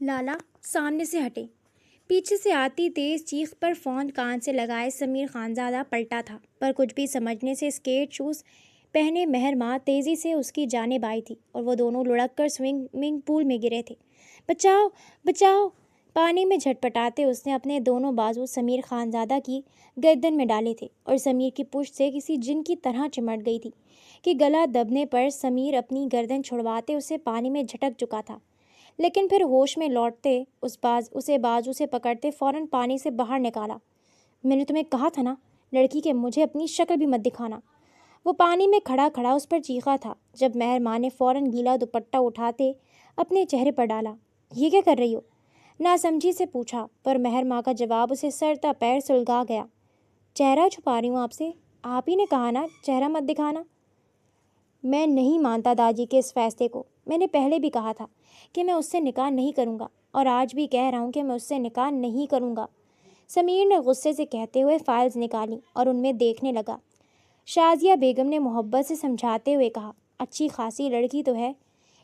لالا سامنے سے ہٹے۔ پیچھے سے آتی تیز چیخ پر فون کان سے لگائے سمیر خانزادہ پلٹا تھا، پر کچھ بھی سمجھنے سے اسکیٹ شوز پہنے مہر ماں تیزی سے اس کی جانب آئی تھی اور وہ دونوں لڑک کر سوئمنگ پول میں گرے تھے۔ بچاؤ بچاؤ! پانی میں جھٹپٹاتے اس نے اپنے دونوں بازو سمیر خانزادہ کی گردن میں ڈالے تھے اور سمیر کی پشت سے کسی جن کی طرح چمٹ گئی تھی کہ گلا دبنے پر سمیر اپنی گردن چھڑواتے اسے پانی میں جھٹک چکا تھا، لیکن پھر ہوش میں لوٹتے اسے بازو سے پکڑتے فوراً پانی سے باہر نکالا۔ میں نے تمہیں کہا تھا نا لڑکی کہ مجھے اپنی شکل بھی مت دکھانا، وہ پانی میں کھڑا کھڑا اس پر چیخا تھا جب مہر ماں نے فوراً گیلا دوپٹہ اٹھاتے اپنے چہرے پر ڈالا۔ یہ کیا کر رہی ہو؟ ناسمجھی سے پوچھا، پر مہر ماں کا جواب اسے سر تا پیر سلگا گیا۔ چہرہ چھپا رہی ہوں آپ سے، آپ ہی نے کہا نا چہرہ مت دکھانا۔ میں نہیں مانتا داجی کے اس فیصلے کو، میں نے پہلے بھی کہا تھا کہ میں اس سے نکاح نہیں کروں گا اور آج بھی کہہ رہا ہوں کہ میں اس سے نکاح نہیں کروں گا۔ سمیر نے غصے سے کہتے ہوئے فائلز نکالی اور ان میں دیکھنے لگا۔ شازیہ بیگم نے محبت سے سمجھاتے ہوئے کہا، اچھی خاصی لڑکی تو ہے،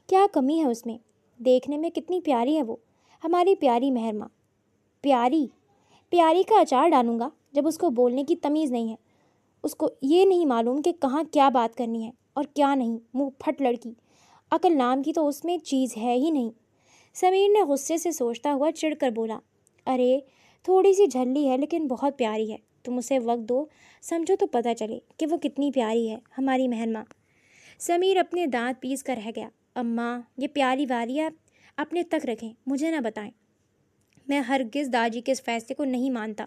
کیا کمی ہے اس میں؟ دیکھنے میں کتنی پیاری ہے وہ، ہماری پیاری مہر ماں۔ پیاری؟ پیاری کا اچار ڈالوں گا جب اس کو بولنے کی تمیز نہیں ہے، اس کو یہ نہیں معلوم کہ کہاں کیا بات کرنی ہے اور کیا نہیں، منہ پھٹ لڑکی، عقل نام کی تو اس میں چیز ہے ہی نہیں۔ سمیر نے غصے سے سوچتا ہوا چڑھ کر بولا، ارے تھوڑی سی جھلی ہے لیکن بہت پیاری ہے، تم اسے وقت دو، سمجھو تو پتہ چلے کہ وہ کتنی پیاری ہے ہماری مہر ماں۔ سمیر اپنے دانت پیس کر رہ گیا، اماں یہ پیاری والی آپ اپنے تک رکھیں، مجھے نہ بتائیں، میں ہرگز داجی کے اس فیصلے کو نہیں مانتا۔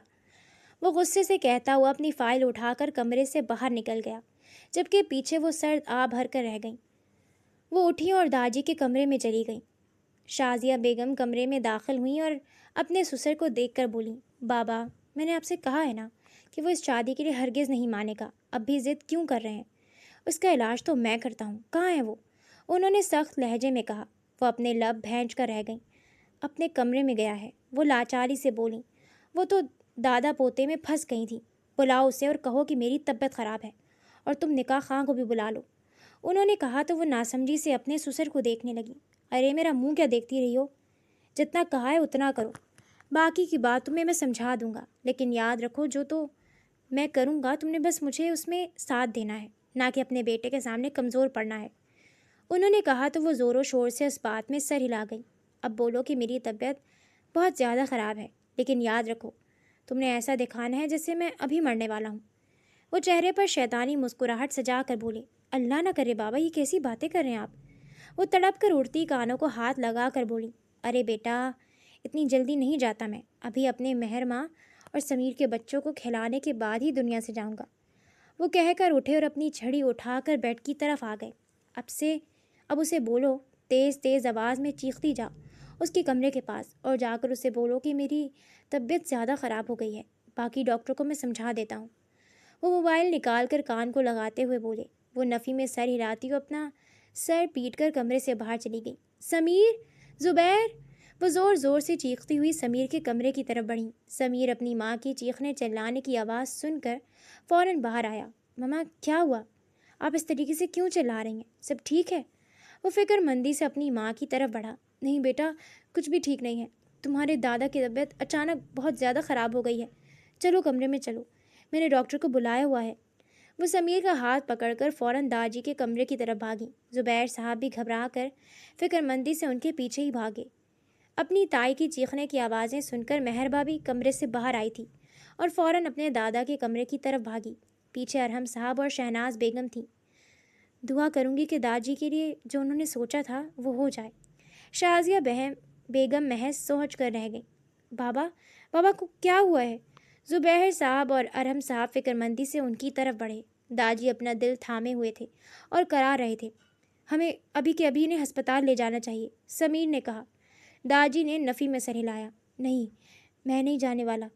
وہ غصے سے کہتا ہوا اپنی فائل اٹھا کر کمرے سے باہر نکل گیا، جبکہ پیچھے وہ سرد آب بھر کر رہ گئیں۔ وہ اٹھیں اور داجی کے کمرے میں چلی گئیں۔ شازیہ بیگم کمرے میں داخل ہوئیں اور اپنے سسر کو دیکھ کر بولیں، بابا میں نے آپ سے کہا ہے نا کہ وہ اس شادی کے لیے ہرگز نہیں مانے گا، اب بھی ضد کیوں کر رہے ہیں؟ اس کا علاج تو میں کرتا ہوں، کہاں ہے وہ؟ انہوں نے سخت لہجے میں کہا۔ وہ اپنے لب بھینچ کر رہ گئیں۔ اپنے کمرے میں گیا ہے، وہ لاچاری سے بولیں، وہ تو دادا پوتے میں پھنس گئی تھیں، بلاؤ اسے اور کہو کہ میری طبیعت خراب ہے، اور تم نکاح خواں کو بھی بلا لو۔ انہوں نے کہا تو وہ ناسمجھی سے اپنے سسر کو دیکھنے لگی۔ ارے میرا منہ کیا دیکھتی رہی ہو، جتنا کہا ہے اتنا کرو، باقی کی بات تمہیں میں سمجھا دوں گا، لیکن یاد رکھو جو تو میں کروں گا تم نے بس مجھے اس میں ساتھ دینا ہے، نہ کہ اپنے بیٹے کے سامنے کمزور پڑنا ہے۔ انہوں نے کہا تو وہ زور و شور سے اس بات میں سر ہلا گئی۔ اب بولو کہ میری طبیعت بہت زیادہ خراب ہے، لیکن یاد رکھو تم نے ایسا دکھانا ہے جس سے میں ابھی مرنے والا ہوں۔ وہ چہرے پر شیطانی مسکراہٹ سجا کر بولے، اللہ نہ کرے بابا یہ کیسی باتیں کر رہے ہیں آپ؟ وہ تڑپ کر اڑتی کانوں کو ہاتھ لگا کر بولی، ارے بیٹا اتنی جلدی نہیں جاتا میں، ابھی اپنے مہر ماں اور سمیر کے بچوں کو کھلانے کے بعد ہی دنیا سے جاؤں گا۔ وہ کہہ کر اٹھے اور اپنی چھڑی اٹھا کر بیڈ کی طرف آ گئے۔ اب اسے بولو، تیز تیز آواز میں چیختی جا اس کے کمرے کے پاس اور جا کر اسے بولو کہ میری طبیعت زیادہ خراب ہو گئی ہے، باقی ڈاکٹر کو میں سمجھا دیتا ہوں۔ وہ موبائل نکال کر کان کو لگاتے ہوئے بولے۔ وہ نفی میں سر ہلاتی ہوئے اپنا سر پیٹ کر کمرے سے باہر چلی گئی۔ سمیر! زبیر! وہ زور زور سے چیختی ہوئی سمیر کے کمرے کی طرف بڑھی۔ سمیر اپنی ماں کی چیخنے چلانے کی آواز سن کر فوراً باہر آیا۔ ماما کیا ہوا؟ آپ اس طریقے سے کیوں چلا رہی ہیں؟ سب ٹھیک ہے؟ وہ فکر مندی سے اپنی ماں کی طرف بڑھا۔ نہیں بیٹا کچھ بھی ٹھیک نہیں ہے، تمہارے دادا کی طبیعت اچانک بہت زیادہ خراب ہو گئی ہے، چلو کمرے میں چلو، میں نے ڈاکٹر کو بلایا ہوا ہے۔ وہ سمیر کا ہاتھ پکڑ کر فوراً داجی کے کمرے کی طرف بھاگی۔ زبیر صاحب بھی گھبرا کر فکر مندی سے ان کے پیچھے ہی بھاگے۔ اپنی تائی کی چیخنے کی آوازیں سن کر مہر بابی کمرے سے باہر آئی تھی اور فوراً اپنے دادا کے کمرے کی طرف بھاگی۔ پیچھے ارحم صاحب اور شہناز بیگم تھیں۔ دعا کروں گی کہ داجی کے لیے جو انہوں نے سوچا تھا وہ ہو جائے۔ شازیہ بیگم محض سوچ کر رہ گئی۔ بابا کو کیا ہوا ہے؟ زبیر صاحب اور ارحم صاحب فکر مندی سے ان کی طرف بڑھے۔ داجی اپنا دل تھامے ہوئے تھے اور کرا رہے تھے۔ ہمیں ابھی کے ابھی انہیں ہسپتال لے جانا چاہیے، سمیر نے کہا۔ داجی نے نفی میں سر ہلایا۔ نہیں، میں نہیں جانے والا،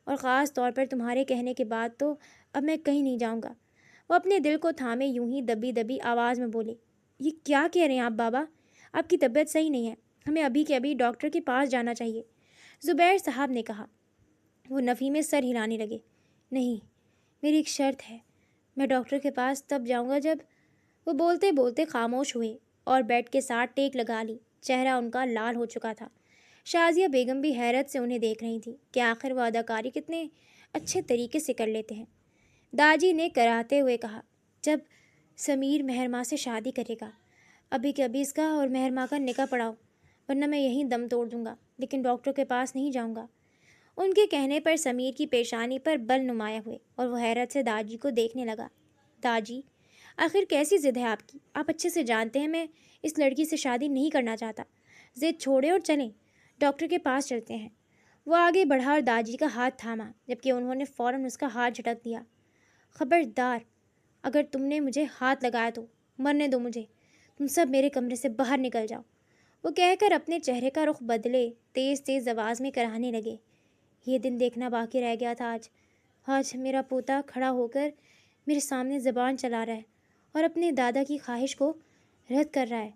اور خاص طور پر تمہارے کہنے کے بعد تو اب میں کہیں نہیں جاؤں گا۔ وہ اپنے دل کو تھامے یوں ہی دبی دبی آواز میں بولے، یہ کیا کہہ رہے ہیں آپ بابا؟ آپ کی طبیعت صحیح نہیں ہے، ہمیں ابھی کے ابھی ڈاکٹر کے پاس جانا چاہیے، زبیر صاحب نے کہا۔ وہ نفی میں سر ہلانے لگے۔ نہیں، میری ایک شرط ہے، میں ڈاکٹر کے پاس تب جاؤں گا جب… وہ بولتے بولتے خاموش ہوئے اور بیڈ کے ساتھ ٹیک لگا لی۔ چہرہ ان کا لال ہو چکا تھا۔ شازیہ بیگم بھی حیرت سے انہیں دیکھ رہی تھی کہ آخر وہ اداکاری کتنے اچھے طریقے سے کر لیتے ہیں۔ داجی نے کراتے ہوئے کہا، جب سمیر مہر ماں سے شادی کرے گا، ابھی کے ابھی اس کا اور مہر ماں کا نکاح پڑاؤ، ورنہ میں یہیں دم توڑ دوں گا، لیکن ڈاکٹر کے پاس نہیں جاؤں گا۔ ان کے کہنے پر سمیر کی پیشانی پر بل نمایاں ہوئے اور وہ حیرت سے داجی کو دیکھنے لگا۔ داجی، آخر کیسی ضد ہے آپ کی؟ آپ اچھے سے جانتے ہیں میں اس لڑکی سے شادی نہیں کرنا چاہتا۔ ضد چھوڑیں اور چلیں، ڈاکٹر کے پاس چلتے ہیں۔ وہ آگے بڑھا اور داجی کا ہاتھ تھاما، جبکہ انہوں نے فوراً اس کا ہاتھ جھٹک دیا۔ خبردار، اگر تم نے مجھے ہاتھ لگایا تو مرنے دو مجھے، تم سب میرے کمرے سے باہر نکل جاؤ۔ وہ کہہ کر اپنے چہرے کا رخ بدلے تیز تیز آواز میں کرانے لگے۔ یہ دن دیکھنا باقی رہ گیا تھا آج میرا پوتا کھڑا ہو کر میرے سامنے زبان چلا رہا ہے اور اپنے دادا کی خواہش کو رد کر رہا ہے۔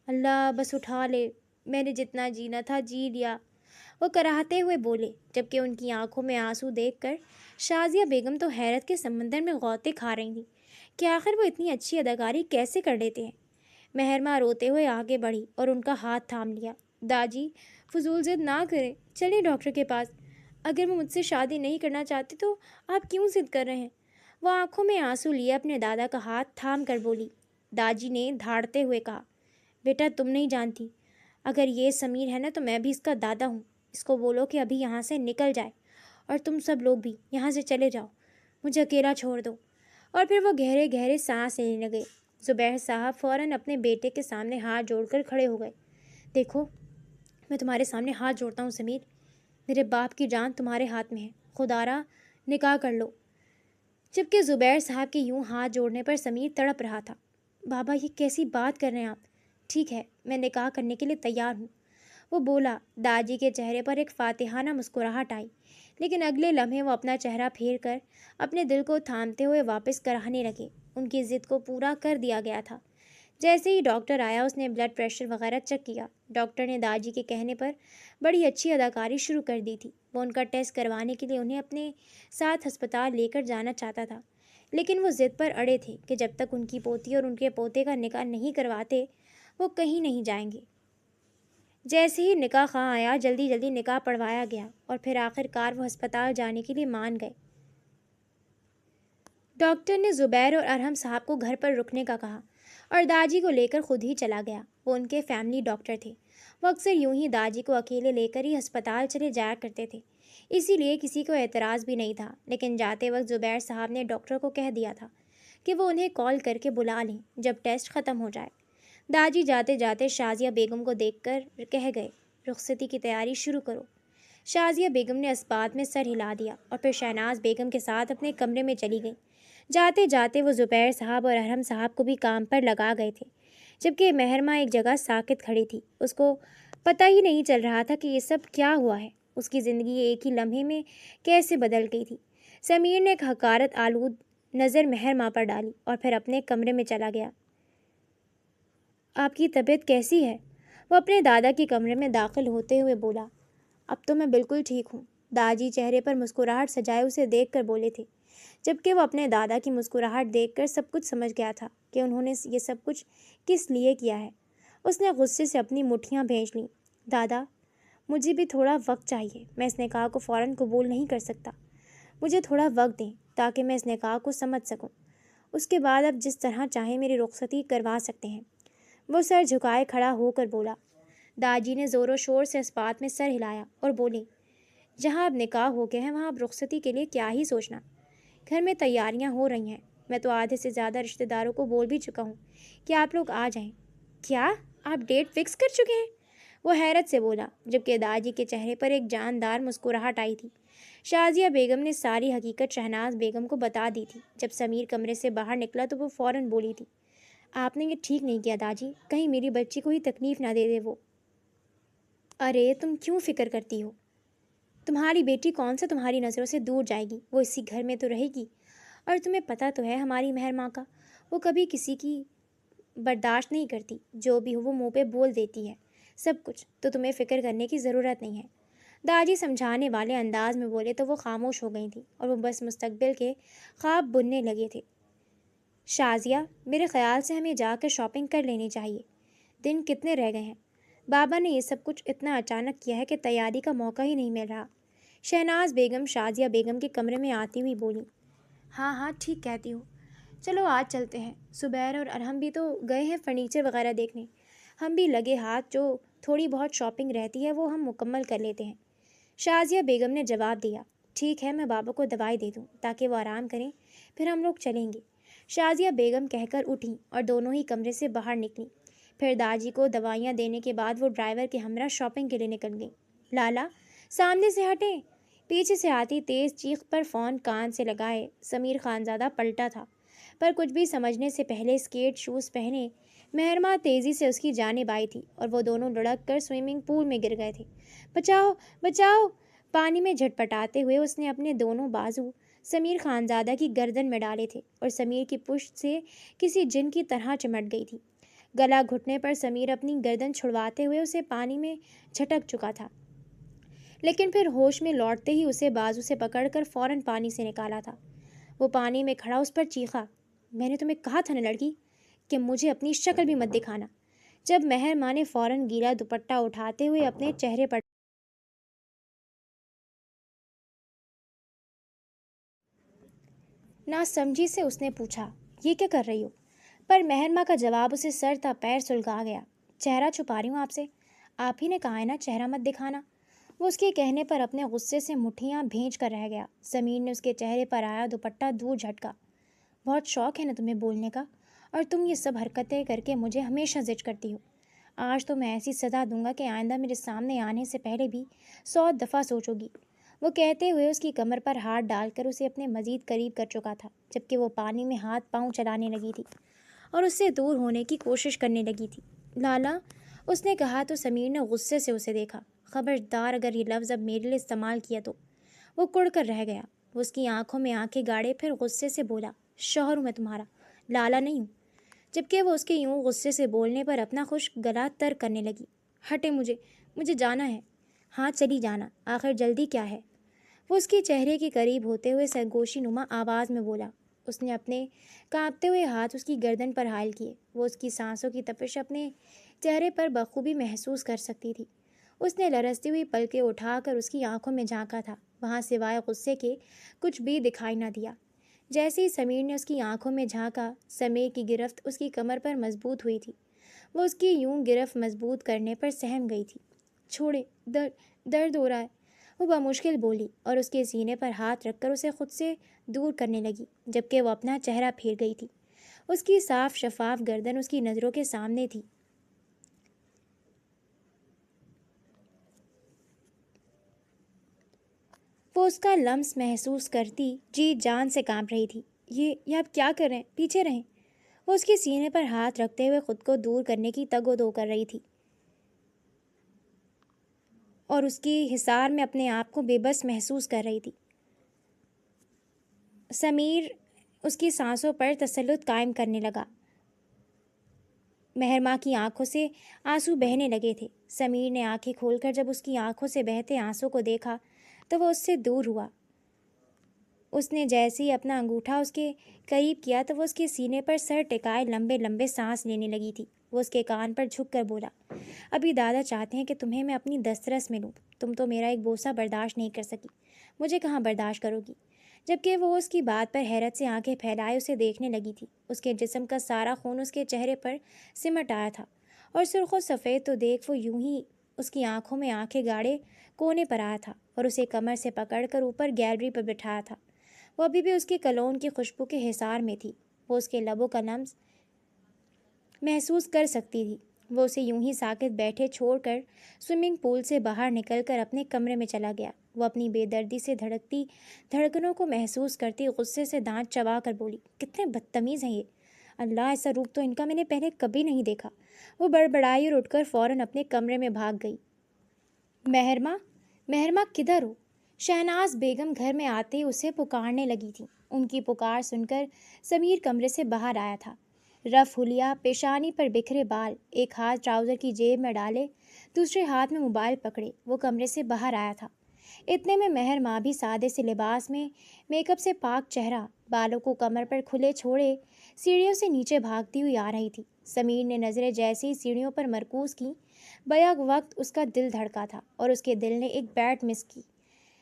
اللہ بس اٹھا لے، میں نے جتنا جینا تھا جی لیا، وہ کراہتے ہوئے بولے، جبکہ ان کی آنکھوں میں آنسو دیکھ کر شازیہ بیگم تو حیرت کے سمندر میں غوطے کھا رہی تھیں کہ آخر وہ اتنی اچھی اداکاری کیسے کر لیتے ہیں۔ مہر ماں روتے ہوئے آگے بڑھی اور ان کا ہاتھ تھام لیا۔ داجی، فضول ضد نہ کریں، چلیں ڈاکٹر کے پاس۔ اگر وہ مجھ سے شادی نہیں کرنا چاہتے تو آپ کیوں ضد کر رہے ہیں؟ وہ آنکھوں میں آنسو لیے اپنے دادا کا ہاتھ تھام کر بولی۔ داجی نے دھاڑتے ہوئے کہا، بیٹا تم نہیں جانتی، اگر یہ سمیر ہے نا تو میں بھی اس کا دادا ہوں۔ اس کو بولو کہ ابھی یہاں سے نکل جائے، اور تم سب لوگ بھی یہاں سے چلے جاؤ، مجھے اکیلا چھوڑ دو۔ اور پھر وہ گہرے گہرے سانس لینے لگے۔ زبیر صاحب فوراً اپنے بیٹے کے سامنے ہاتھ جوڑ کر کھڑے ہو گئے۔ دیکھو، میں تمہارے سامنے ہاتھ جوڑتا ہوں سمیر، میرے باپ کی جان تمہارے ہاتھ میں ہے، خدا را نکاح کر لو۔ جبکہ زبیر صاحب کے یوں ہاتھ جوڑنے پر سمیر تڑپ رہا تھا۔ بابا یہ کیسی بات کر رہے ہیں آپ؟ ٹھیک ہے، میں نکاح کرنے کے لیے تیار ہوں، وہ بولا۔ داجی کے چہرے پر ایک فاتحانہ مسکراہٹ آئی، لیکن اگلے لمحے وہ اپنا چہرہ پھیر کر اپنے دل کو تھامتے ہوئے واپس کراہنے لگے۔ ان کی ضد کو پورا کر دیا گیا تھا۔ جیسے ہی ڈاکٹر آیا اس نے بلڈ پریشر وغیرہ چیک کیا۔ ڈاکٹر نے داجی کے کہنے پر بڑی اچھی اداکاری شروع کر دی تھی۔ وہ ان کا ٹیسٹ کروانے کے لیے انہیں اپنے ساتھ ہسپتال لے کر جانا چاہتا تھا، لیکن وہ ضد پر اڑے تھے کہ جب تک ان کی پوتی اور ان کے پوتے کا نکاح نہیں کرواتے وہ کہیں نہیں جائیں گے۔ جیسے ہی نکاح خواہ آیا جلدی جلدی نکاح پڑھوایا گیا اور پھر آخر کار وہ ہسپتال جانے کے لیے مان گئے۔ ڈاکٹر نے زبیر اور ارحم صاحب کو گھر پر رکنے کا کہا اور داجی کو لے کر خود ہی چلا گیا۔ وہ ان کے فیملی ڈاکٹر تھے، وہ اکثر یوں ہی داجی کو اکیلے لے کر ہی ہسپتال چلے جایا کرتے تھے، اسی لیے کسی کو اعتراض بھی نہیں تھا۔ لیکن جاتے وقت زبیر صاحب نے ڈاکٹر کو کہہ دیا تھا کہ وہ انہیں کال کر کے بلا لیں جب ٹیسٹ ختم ہو جائے۔ داجی جاتے جاتے شازیہ بیگم کو دیکھ کر کہہ گئے، رخصتی کی تیاری شروع کرو۔ شازیہ بیگم نے اس بات میں سر ہلا دیا اور پھر شہناز بیگم کے ساتھ اپنے کمرے میں چلی گئیں۔ جاتے جاتے وہ زبیر صاحب اور ارحم صاحب کو بھی کام پر لگا گئے تھے، جبکہ مہر ماں ایک جگہ ساکت کھڑی تھی۔ اس کو پتہ ہی نہیں چل رہا تھا کہ یہ سب کیا ہوا ہے، اس کی زندگی ایک ہی لمحے میں کیسے بدل گئی تھی۔ سمیر نے ایک حقارت آلود نظر مہر ماں پر ڈالی اور پھر اپنے کمرے میں چلا گیا۔ آپ کی طبیعت کیسی ہے؟ وہ اپنے دادا کے کمرے میں داخل ہوتے ہوئے بولا۔ اب تو میں بالکل ٹھیک ہوں، داجی چہرے پر مسکراہٹ سجائے اسے دیکھ کر بولے تھے، جبکہ وہ اپنے دادا کی مسکراہٹ دیکھ کر سب کچھ سمجھ گیا تھا کہ انہوں نے یہ سب کچھ کس لیے کیا ہے۔ اس نے غصے سے اپنی مٹھیاں بھینچ لیں۔ دادا، مجھے بھی تھوڑا وقت چاہیے، میں اس نکاح کو فوراً قبول نہیں کر سکتا، مجھے تھوڑا وقت دیں تاکہ میں اس نکاح کو سمجھ سکوں، اس کے بعد آپ جس طرح چاہیں میری رخصتی کروا سکتے ہیں۔ وہ سر جھکائے کھڑا ہو کر بولا۔ داجی نے زور و شور سے اس بات میں سر ہلایا اور بولی، جہاں اب نکاح ہو گئے ہیں وہاں اب رخصتی کے لیے کیا ہی سوچنا، گھر میں تیاریاں ہو رہی ہیں، میں تو آدھے سے زیادہ رشتہ داروں کو بول بھی چکا ہوں کہ آپ لوگ آ جائیں۔ کیا آپ ڈیٹ فکس کر چکے ہیں؟ وہ حیرت سے بولا، جبکہ داجی کے چہرے پر ایک جاندار مسکراہٹ آئی تھی۔ شازیہ بیگم نے ساری حقیقت شہناز بیگم کو بتا دی تھی۔ جب سمیر کمرے سے باہر نکلا تو وہ فوراً بولی تھی، آپ نے یہ ٹھیک نہیں کیا داجی، کہیں میری بچی کو ہی تکلیف نہ دے دے وہ۔ ارے تم کیوں فکر کرتی ہو؟ تمہاری بیٹی کون سا تمہاری نظروں سے دور جائے گی، وہ اسی گھر میں تو رہے گی، اور تمہیں پتہ تو ہے ہماری مہر ماں کا، وہ کبھی کسی کی برداشت نہیں کرتی، جو بھی ہو وہ منہ پہ بول دیتی ہے سب کچھ، تو تمہیں فکر کرنے کی ضرورت نہیں ہے۔ داجی سمجھانے والے انداز میں بولے تو وہ خاموش ہو گئی تھیں اور وہ بس مستقبل کے خواب بننے لگے تھے۔ شازیہ، میرے خیال سے ہمیں جا کر شاپنگ کر لینی چاہیے، دن کتنے رہ گئے ہیں؟ بابا نے یہ سب کچھ اتنا اچانک کیا ہے کہ تیاری کا موقع ہی نہیں مل رہا۔ شہناز بیگم شازیہ بیگم کے کمرے میں آتی ہوئی بولی۔ ہاں ہاں ٹھیک کہتی ہو، چلو آج چلتے ہیں۔ زبیر اور ارحم بھی تو گئے ہیں فرنیچر وغیرہ دیکھنے، ہم بھی لگے ہاتھ جو تھوڑی بہت شاپنگ رہتی ہے وہ ہم مکمل کر لیتے ہیں۔ شازیہ بیگم نے جواب دیا۔ ٹھیک ہے، میں بابا کو دوائی دے دوں تاکہ وہ آرام کریں، پھر ہم لوگ چلیں گے۔ شازیہ بیگم کہہ کر اٹھیں اور دونوں ہی کمرے سے باہر نکلیں۔ پھر داجی کو دوائیاں دینے کے بعد وہ ڈرائیور کے ہمراہ شاپنگ کے لیے نکل گئیں۔ لالا سامنے سے ہٹیں! پیچھے سے آتی تیز چیخ پر فون کان سے لگائے سمیر خانزادہ پلٹا تھا، پر کچھ بھی سمجھنے سے پہلے اسکیٹ شوز پہنے مہرماں تیزی سے اس کی جانب آئی تھی اور وہ دونوں لڑک کر سوئمنگ پول میں گر گئے تھے۔ بچاؤ بچاؤ! پانی میں جھٹپٹاتے ہوئے اس نے اپنے دونوں بازو سمیر خانزادہ کی گردن میں ڈالے تھے اور سمیر کی پشت سے کسی جن کی طرح چمٹ گئی تھی۔ گلا گھٹنے پر سمیر اپنی گردن چھڑواتے ہوئے اسے پانی میں جھٹک چکا تھا، لیکن پھر ہوش میں لوٹتے ہی اسے بازو سے پکڑ کر فوراً پانی سے نکالا تھا۔ وہ پانی میں کھڑا اس پر چیخا۔ میں نے تمہیں کہا تھا نا لڑکی کہ مجھے اپنی شکل بھی مت دکھانا۔ جب مہرماں نے فوراً گیلا دوپٹہ اٹھاتے ہوئے اپنے چہرے پر نا سمجھی سے اس نے پوچھا، یہ کیا کر رہی ہو؟ پر مہرماں کا جواب اسے سر تا پیر سلگا گیا۔ چہرہ چھپا رہی ہوں آپ سے، آپ ہی نے کہا ہے نا چہرہ مت دکھانا۔ وہ اس کے کہنے پر اپنے غصے سے مٹھیاں بھینچ کر رہ گیا۔ سمیر نے اس کے چہرے پر آیا دوپٹہ دور جھٹکا۔ بہت شوق ہے نا تمہیں بولنے کا، اور تم یہ سب حرکتیں کر کے مجھے ہمیشہ زج کرتی ہو۔ آج تو میں ایسی سزا دوں گا کہ آئندہ میرے سامنے آنے سے پہلے بھی 100 دفعہ سوچو گی۔ وہ کہتے ہوئے اس کی کمر پر ہاتھ ڈال کر اسے اپنے مزید قریب کر چکا تھا، جبکہ وہ پانی میں ہاتھ پاؤں چلانے لگی تھی اور اس سے دور ہونے کی کوشش کرنے لگی تھی۔ لالا، اس نے کہا تو سمیر نے غصے سے اسے دیکھا۔ خبردار اگر یہ لفظ اب میرے لیے استعمال کیا تو۔ وہ کڑ کر رہ گیا۔ وہ اس کی آنکھوں میں آنکھیں گاڑے پھر غصے سے بولا، شوہر ہوں میں تمہارا، لالا نہیں ہوں۔ جبکہ وہ اس کے یوں غصے سے بولنے پر اپنا خشک گلا تر کرنے لگی۔ ہٹے مجھے جانا ہے۔ ہاں چلی جانا، آخر جلدی کیا ہے؟ وہ اس کے چہرے کے قریب ہوتے ہوئے سرگوشی نما آواز میں بولا۔ اس نے اپنے کانپتے ہوئے ہاتھ اس کی گردن پر حائل کیے۔ وہ اس کی سانسوں کی تپش اپنے چہرے پر بخوبی محسوس کر سکتی تھی۔ اس نے لرزتی ہوئی پلکیں اٹھا کر اس کی آنکھوں میں جھانکا تھا، وہاں سوائے غصے کے کچھ بھی دکھائی نہ دیا۔ جیسے ہی سمیر نے اس کی آنکھوں میں جھانکا، سمیر کی گرفت اس کی کمر پر مضبوط ہوئی تھی۔ وہ اس کی یوں گرفت مضبوط کرنے پر سہم گئی تھی۔ چھوڑے، درد ہو رہا ہے، وہ بمشکل بولی اور اس کے سینے پر ہاتھ رکھ کر اسے خود سے دور کرنے لگی، جبکہ وہ اپنا چہرہ پھیر گئی تھی۔ اس کی صاف شفاف گردن اس کی نظروں کے سامنے تھی۔ وہ اس کا لمس محسوس کرتی جی جان سے کانپ رہی تھی۔ یہ آپ کیا کر رہے ہیں؟ پیچھے رہیں۔ وہ اس کے سینے پر ہاتھ رکھتے ہوئے خود کو دور کرنے کی تگ و دو کر رہی تھی اور اس کی حصار میں اپنے آپ کو بے بس محسوس کر رہی تھی۔ سمیر اس کی سانسوں پر تسلط قائم کرنے لگا۔ مہرماں کی آنکھوں سے آنسو بہنے لگے تھے۔ سمیر نے آنکھیں کھول کر جب اس کی آنکھوں سے بہتے آنسوں کو دیکھا تو وہ اس سے دور ہوا۔ اس نے جیسے ہی اپنا انگوٹھا اس کے قریب کیا تو وہ اس کے سینے پر سر ٹکائے لمبے لمبے سانس لینے لگی تھی۔ وہ اس کے کان پر جھک کر بولا، ابھی دادا چاہتے ہیں کہ تمہیں میں اپنی دسترس میں لوں، تم تو میرا ایک بوسہ برداشت نہیں کر سکی، مجھے کہاں برداشت کرو گی؟ جبکہ وہ اس کی بات پر حیرت سے آنکھیں پھیلائے اسے دیکھنے لگی تھی۔ اس کے جسم کا سارا خون اس کے چہرے پر سمٹ آیا تھا اور سرخ و سفید تو دیکھ وہ یوں ہی اس کی آنکھوں میں آنکھیں گاڑے کونے پر آیا تھا اور اسے کمر سے پکڑ کر اوپر گیلری پر بٹھایا تھا۔ وہ ابھی بھی اس کے کلون کی خوشبو کے حصار میں تھی۔ وہ اس کے لبوں کا لمس محسوس کر سکتی تھی۔ وہ اسے یوں ہی ساکت بیٹھے چھوڑ کر سوئمنگ پول سے باہر نکل کر اپنے کمرے میں چلا گیا۔ وہ اپنی بے دردی سے دھڑکتی دھڑکنوں کو محسوس کرتی غصے سے دانت چبا کر بولی، کتنے بدتمیز ہیں یہ! اللہ، ایسا روپ تو ان کا میں نے پہلے کبھی نہیں دیکھا۔ وہ بڑبڑائی اور اٹھ کر فوراً اپنے کمرے میں بھاگ گئی۔ مہرماں کدھر ہو؟ شہناز بیگم گھر میں آتے ہی اسے پکارنے لگی تھی۔ ان کی پکار سن کر سمیر کمرے سے باہر آیا تھا۔ رف حلیہ، پیشانی پر بکھرے بال، ایک ہاتھ ٹراؤزر کی جیب میں ڈالے، دوسرے ہاتھ میں موبائل پکڑے وہ کمرے سے باہر آیا تھا۔ اتنے میں مہرماں بھی سادے سے لباس میں، میک اپ سے پاک چہرہ، بالوں کو کمر پر کھلے چھوڑے سیڑھیوں سے نیچے بھاگتی ہوئی آ رہی تھی۔ سمیر نے نظریں جیسے ہی سیڑھیوں پر مرکوز کی، بیک وقت اس کا دل دھڑکا تھا اور اس کے دل نے ایک بیٹ مس کی۔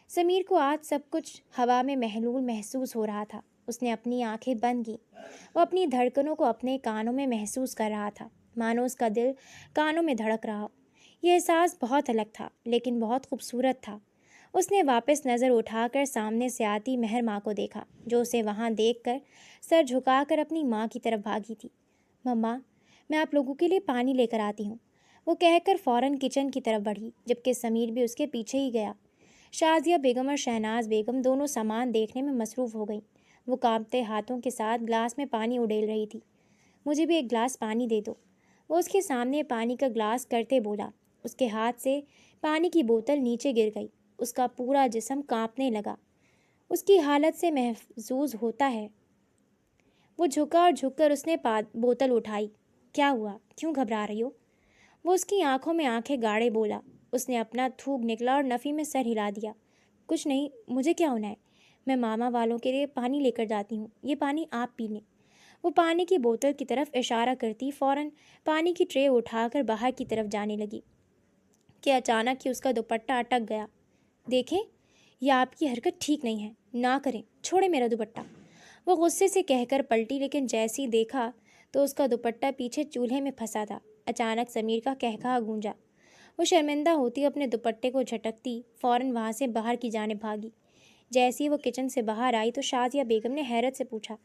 سمیر کو آج سب کچھ ہوا میں محلول محسوس ہو رہا تھا۔ اس نے اپنی آنکھیں بند کیں۔ وہ اپنی دھڑکنوں کو اپنے کانوں میں محسوس کر رہا تھا، مانو اس کا دل کانوں میں دھڑک رہا ہو۔ یہ احساس بہت الگ تھا لیکن بہت خوبصورت تھا۔ اس نے واپس نظر اٹھا کر سامنے سے آتی مہر ماں کو دیکھا، جو اسے وہاں دیکھ کر سر جھکا کر اپنی ماں کی طرف بھاگی تھی۔ مما، میں آپ لوگوں کے لیے پانی لے کر آتی ہوں، وہ کہہ کر فوراً کچن کی طرف بڑھی، جبکہ سمیر بھی اس کے پیچھے ہی گیا۔ شازیہ بیگم اور شہناز بیگم دونوں سامان دیکھنے میں مصروف ہو گئیں۔ وہ کانپتے ہاتھوں کے ساتھ گلاس میں پانی اڈیل رہی تھی۔ مجھے بھی ایک گلاس پانی دے دو، وہ اس کے سامنے پانی کا گلاس کرتے بولا۔ اس کے ہاتھ سے پانی کی بوتل نیچے گر گئی۔ اس کا پورا جسم کانپنے لگا۔ اس کی حالت سے محظوظ ہوتا ہے۔ وہ جھکا اور جھک کر اس نے بوتل اٹھائی۔ کیا ہوا؟ کیوں گھبرا رہی ہو؟ وہ اس کی آنکھوں میں آنکھیں گاڑے بولا۔ اس نے اپنا تھوک نکلا اور نفی میں سر ہلا دیا۔ کچھ نہیں، مجھے کیا ہونا ہے؟ میں ماما والوں کے لیے پانی لے کر جاتی ہوں، یہ پانی آپ پی لیں۔ وہ پانی کی بوتل کی طرف اشارہ کرتی فوراً پانی کی ٹرے اٹھا کر باہر کی طرف جانے لگی کہ اچانک ہی اس کا دوپٹہ اٹک گیا۔ دیکھیں، یہ آپ کی حرکت ٹھیک نہیں ہے، نہ کریں، چھوڑیں میرا دوپٹہ، وہ غصے سے کہہ کر پلٹی، لیکن جیسے ہی دیکھا تو اس کا دوپٹہ پیچھے چولہے میں پھنسا تھا۔ اچانک سمیر کا قہقہا گونجا۔ وہ شرمندہ ہوتی اپنے دوپٹے کو جھٹکتی فوراً وہاں سے باہر کی جانب بھاگی۔ جیسے ہی وہ کچن سے باہر آئی تو شازیہ بیگم نے حیرت سے پوچھا،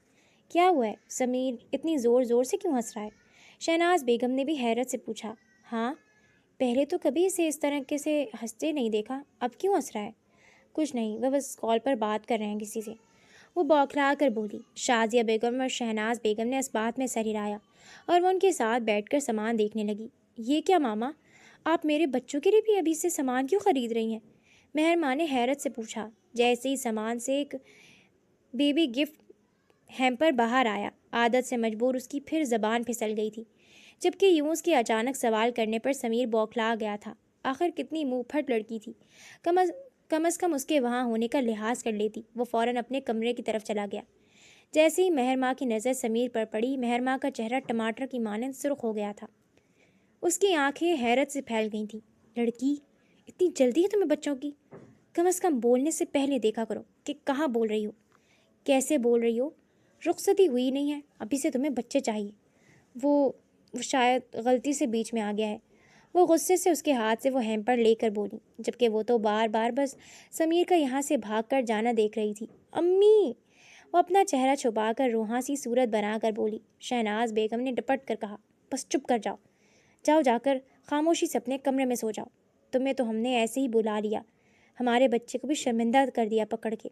کیا ہوا ہے؟ سمیر اتنی زور زور سے کیوں ہنس رہا ہے؟ شہناز بیگم نے بھی حیرت سے پوچھا۔ ہاں، پہلے تو کبھی اسے اس طرح سے ہنستے نہیں دیکھا، اب کیوں ہنس رہا ہے؟ کچھ نہیں، وہ بس کال پر بات کر رہے ہیں کسی سے، وہ بوکھلا کر بولی۔ شازیہ بیگم اور شہناز بیگم نے اس بات میں سر ہلایا اور وہ ان کے ساتھ بیٹھ کر سامان دیکھنے لگی۔ یہ کیا ماما، آپ میرے بچوں کے لیے بھی ابھی سے سامان کیوں خرید رہی ہیں؟ مہر ماں نے حیرت سے پوچھا۔ جیسے ہی سامان سے ایک بیبی گفٹ ہیمپر باہر آیا، عادت سے مجبور اس کی پھر زبان پھسل گئی تھی، جبکہ یوں اس کے اچانک سوال کرنے پر سمیر بوکھلا گیا تھا۔ آخر کتنی منہ پھٹ لڑکی تھی، کم از کم اس کے وہاں ہونے کا لحاظ کر لیتی۔ وہ فوراً اپنے کمرے کی طرف چلا گیا۔ جیسے ہی مہر ماں کی نظر سمیر پر پڑی، مہر ماں کا چہرہ ٹماٹر کی مانند سرخ ہو گیا تھا۔ اس کی آنکھیں حیرت سے پھیل گئی تھیں۔ لڑکی، اتنی جلدی ہے تمہیں بچوں کی؟ کم از کم بولنے سے پہلے دیکھا کرو کہ کہاں بول رہی ہو، کیسے بول رہی ہو۔ رخصتی ہوئی نہیں ہے، ابھی سے تمہیں بچے چاہیے۔ وہ شاید غلطی سے بیچ میں آ گیا ہے، وہ غصے سے اس کے ہاتھ سے وہ ہیمپر لے کر بولی، جبکہ وہ تو بار بار بس سمیر کا یہاں سے بھاگ کر جانا دیکھ رہی تھی۔ امی، وہ اپنا چہرہ چھپا کر روحاں سی صورت بنا کر بولی۔ شہناز بیگم نے ڈپٹ کر کہا، بس چپ کر جاؤ، جا کر خاموشی سے اپنے کمرے میں سو جاؤ۔ تمہیں تو ہم نے ایسے ہی بلا لیا، ہمارے بچے کو بھی شرمندہ کر دیا پکڑ کے۔